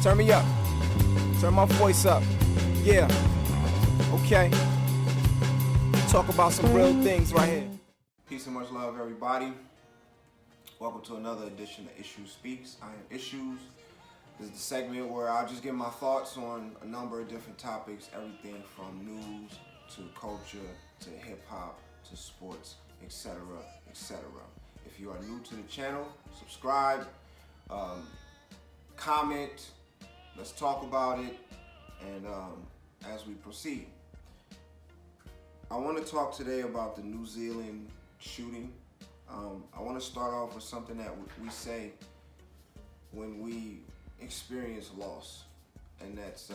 Turn me up. Turn my voice up. Yeah. Okay. Talk about some real things right here. Peace and much love, everybody. Welcome to another edition of Ishues Speaks. I am Ishues. This is the segment where I'll just give my thoughts on a number of different topics, everything from news to culture to hip-hop to sports, etc., etc. If you are new to the channel, subscribe, comment, let's talk about it, and as we proceed. I want to talk today about the New Zealand shooting. I want to start off with something that we say when we experience loss, and that's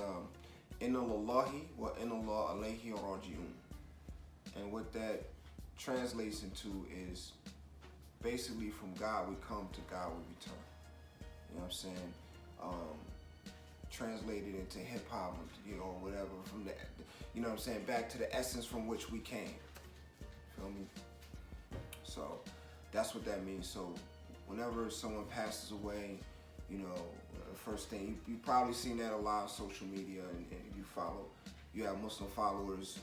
Inna lillahi wa inna alayhi raji'un. And what that translates into is basically from God we come, to God we return. You know what I'm saying? Translated into hip hop, you know, whatever, from the, you know what I'm saying, back to the essence from which we came. Feel me? So that's what that means. So whenever someone passes away, you know, the first thing, you probably seen that a lot on social media, and you have Muslim followers,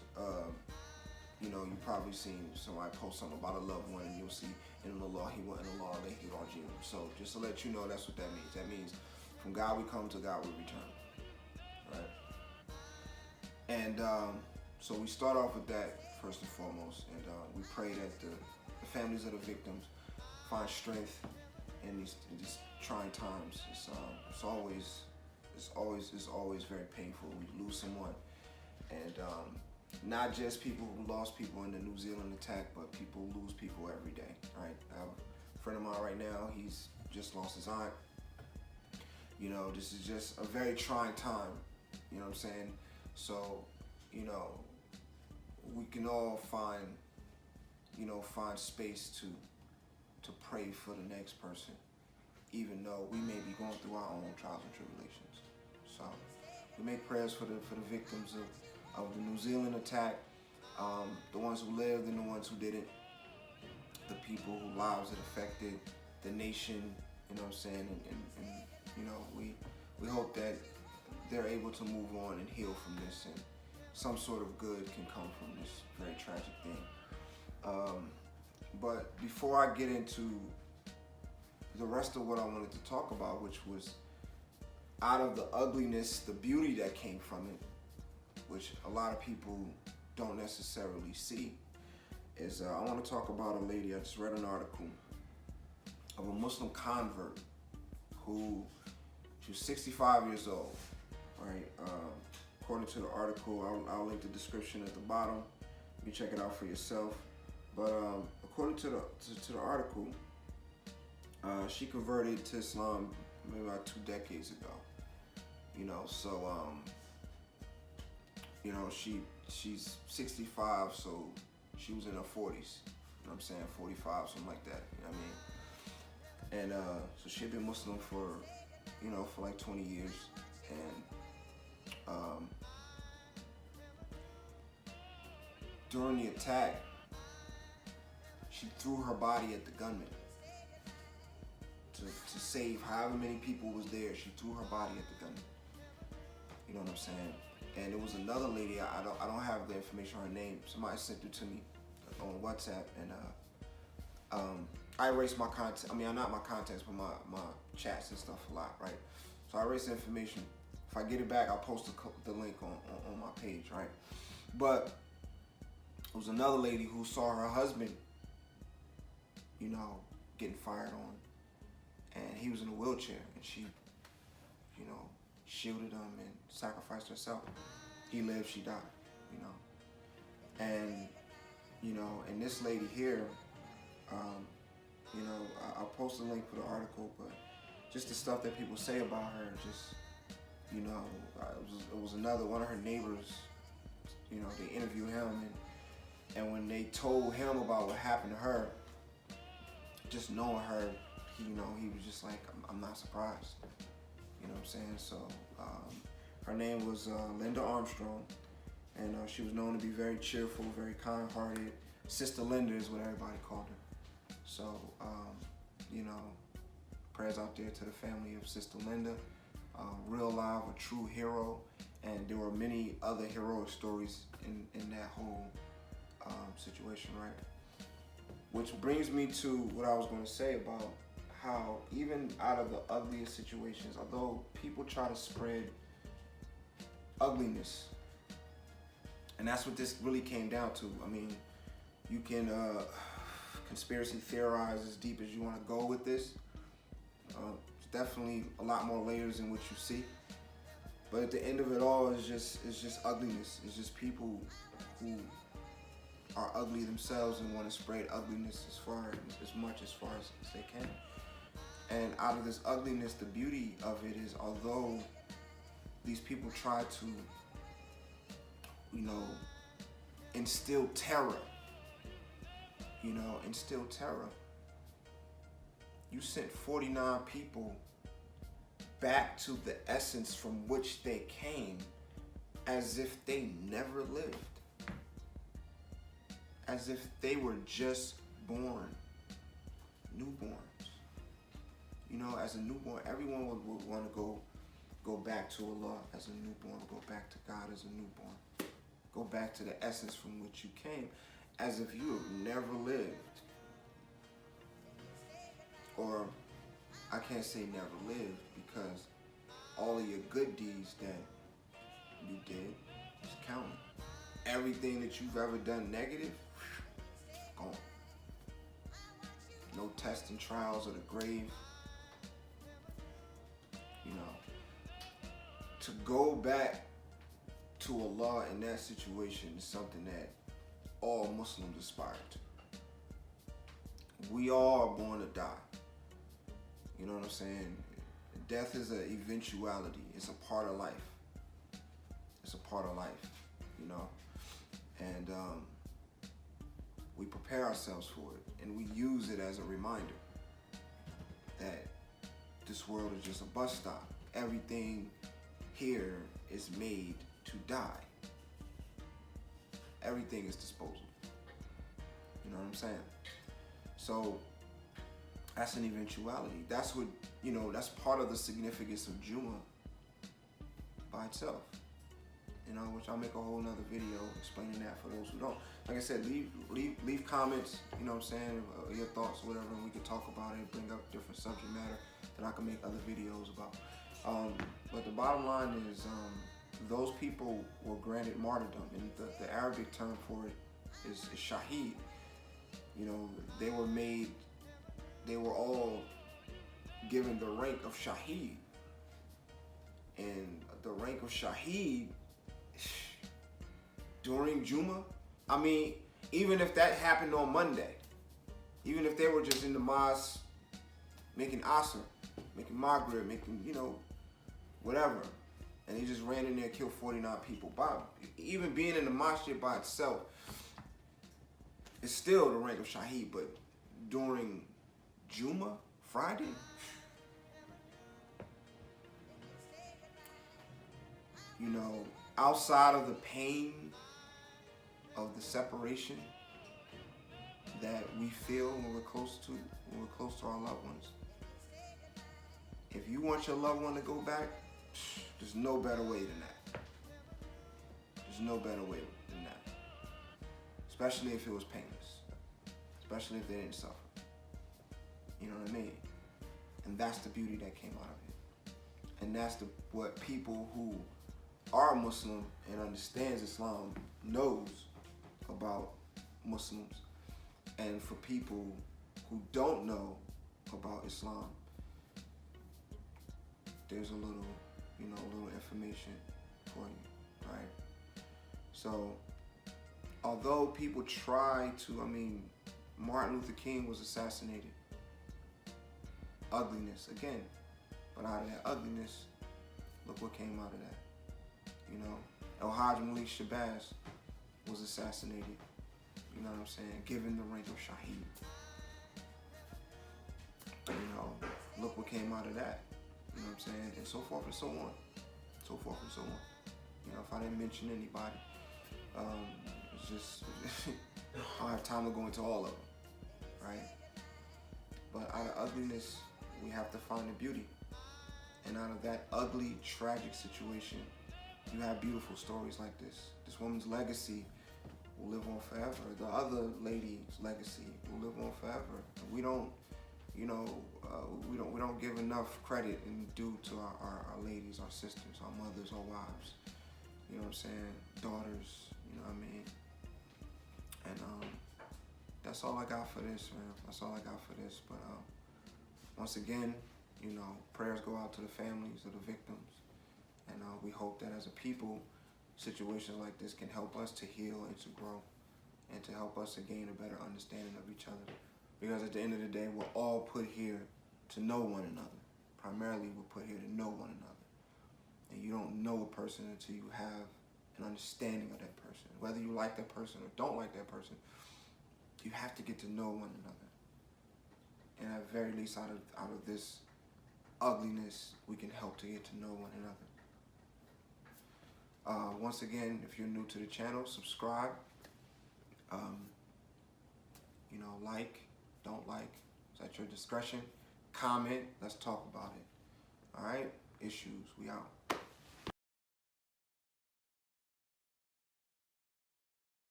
you know, you probably seen somebody post something about a loved one, and you'll see Inna lillahi wa inna alayhi raji'un. So just to let you know, that's what that means. That means from God we come, to God we return, right? And so we start off with that first and foremost, and we pray that the families of the victims find strength in these trying times. It's always very painful. We lose someone, and not just people who lost people in the New Zealand attack, but people lose people every day, right? I have a friend of mine right now, he's just lost his aunt. You know, this is just a very trying time, you know what I'm saying? So, you know, we can all find space to pray for the next person, even though we may be going through our own trials and tribulations. So we make prayers for the victims of the New Zealand attack, the ones who lived and the ones who didn't, the people whose lives it affected, the nation, you know what I'm saying, and you know, we hope that they're able to move on and heal from this, and some sort of good can come from this very tragic thing. But before I get into the rest of what I wanted to talk about, which was out of the ugliness, the beauty that came from it, which a lot of people don't necessarily see, is I want to talk about a lady. I just read an article of a Muslim convert who, she was 65 years old, right? According to the article, I'll link the description at the bottom. You check it out for yourself. But according to the article, she converted to Islam maybe about 2 decades ago. You know, so you know, she's 65, so she was in her 40s. You know what I'm saying? 45, something like that. You know what I mean? And so she had been Muslim for like 20 years, and during the attack, she threw her body at the gunman to save however many people was there. She threw her body at the gunman. You know what I'm saying? And there was another lady, I don't have the information on her name. Somebody sent it to me on WhatsApp, and I erase my content. I mean, not my contacts, but my chats and stuff a lot, right? So I erase the information. If I get it back, I'll post the link on my page, right? But it was another lady who saw her husband, you know, getting fired on, and he was in a wheelchair, and she, you know, shielded him and sacrificed herself. He lived, she died, you know. And, you know, and this lady here, you know, I'll post a link for the article, but just the stuff that people say about her, just, you know, it was another one of her neighbors, you know, they interviewed him, and when they told him about what happened to her, just knowing her, you know, he was just like, I'm not surprised, you know what I'm saying? So her name was Linda Armstrong, and she was known to be very cheerful, very kind-hearted. Sister Linda is what everybody called her. So, you know, prayers out there to the family of Sister Linda. real life, a true hero, and there were many other heroic stories in that whole situation, right? Which brings me to what I was going to say about how even out of the ugliest situations, although people try to spread ugliness, and that's what this really came down to. I mean, you can conspiracy theorize as deep as you want to go with this. It's definitely a lot more layers than what you see. But at the end of it all, it's just ugliness. It's just people who are ugly themselves and want to spread ugliness as much as they can. And out of this ugliness, the beauty of it is, although these people try to, instill terror, you sent 49 people back to the essence from which they came as if they never lived. As if they were just born, newborns. As a newborn, everyone would want to go back to Allah as a newborn, go back to God as a newborn, go back to the essence from which you came, as if you have never lived. Or I can't say never lived, because all of your good deeds that you did is counting. Everything that you've ever done negative, gone. No tests and trials of the grave. To go back to Allah in that situation is something that all Muslims aspire to. We all are born to die. You know what I'm saying? Death is an eventuality. It's a part of life. It's a part of life, And we prepare ourselves for it, and we use it as a reminder that this world is just a bus stop. Everything here is made to die. Everything is disposable. You know what I'm saying? So that's an eventuality. That's what, that's part of the significance of Juma by itself. Which I'll make a whole nother video explaining that for those who don't. Like I said, leave comments, your thoughts or whatever, and we can talk about it, bring up different subject matter that I can make other videos about. But the bottom line is, those people were granted martyrdom, and the Arabic term for it is shaheed. They were all given the rank of shaheed. And the rank of shaheed during Juma, even if that happened on Monday, even if they were just in the mosque making Asr, making Maghrib, making, whatever, and they just ran in there and killed 49 people. Even being in the masjid by itself is still the rank of shaheed, but during Juma, Friday, outside of the pain of the separation that we feel when we're close to our loved ones. If you want your loved one to go back, there's no better way than that. There's no better way than that. Especially if it was painless. Especially if they didn't suffer. You know what I mean? And that's the beauty that came out of it. And that's what people who are Muslim and understands Islam knows about Muslims. And for people who don't know about Islam, there's a little information for you, right? So, although people try to, Martin Luther King was assassinated. Ugliness, again. But out of that ugliness, look what came out of that. El-Hajj Malik Shabazz was assassinated. You know what I'm saying? Given the rank of shaheed. Look what came out of that. You know what I'm saying? And so forth and so on. So forth and so on. If I didn't mention anybody, it's just, I don't have time to go into all of them, right? But out of ugliness, we have to find the beauty. And out of that ugly, tragic situation, you have beautiful stories like this. This woman's legacy will live on forever. The other lady's legacy will live on forever. We don't, you know, we don't give enough credit and due to our ladies, our sisters, our mothers, our wives. You know what I'm saying? Daughters. You know what I mean? And that's all I got for this, man. That's all I got for this. But once again, you know, prayers go out to the families of the victims. And we hope that as a people, situations like this can help us to heal and to grow and to help us to gain a better understanding of each other. Because at the end of the day, we're all put here to know one another. Primarily, we're put here to know one another. And you don't know a person until you have an understanding of that person. Whether you like that person or don't like that person, you have to get to know one another. And at very least, out of this ugliness, we can help to get to know one another. Once again, if you're new to the channel, subscribe. You know, like, don't like, it's at your discretion. Comment, let's talk about it. All right, Ishues, we out.